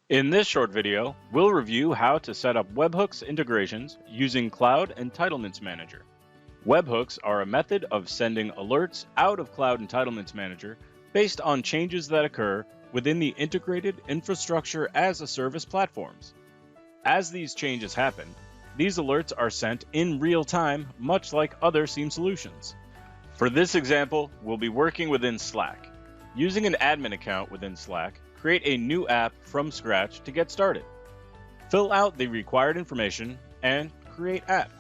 In this short video, we'll review how to set up webhooks integrations using Cloud Entitlements Manager. Webhooks are a method of sending alerts out of Cloud Entitlements Manager based on changes that occur within the integrated infrastructure as a service platforms. As these changes happen, these alerts are sent in real time, much like other CIEM solutions. For this example, we'll be working within Slack. Using an admin account within Slack, create a new app from scratch to get started. Fill out the required information and create app.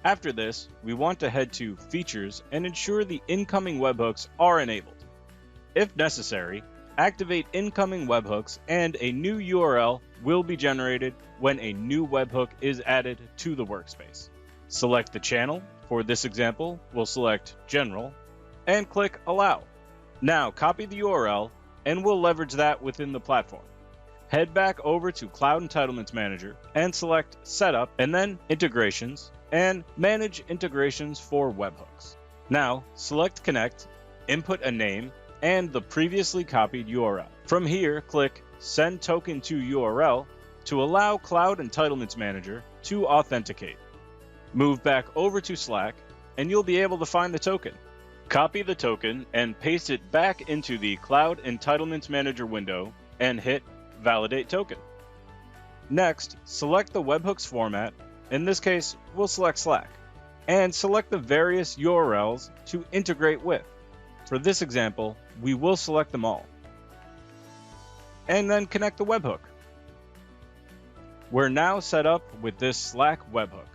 After this, we want to head to Features and ensure the incoming webhooks are enabled. If necessary, activate incoming webhooks and a new URL will be generated when a new webhook is added to the workspace. Select the channel. For this example, we'll select General and click Allow. Now copy the URL and we'll leverage that within the platform. Head back over to Cloud Entitlements Manager and select Setup and then Integrations and Manage Integrations for Webhooks. Now select Connect, input a name and the previously copied URL. From here, click Send Token to URL to allow Cloud Entitlements Manager to authenticate. Move back over to Slack and you'll be able to find the token. Copy the token and paste it back into the Cloud Entitlements Manager window and hit Validate Token. Next, select the webhooks format, in this case, we'll select Slack, and select the various URLs to integrate with. For this example, we will select them all. And then connect the webhook. We're now set up with this Slack webhook.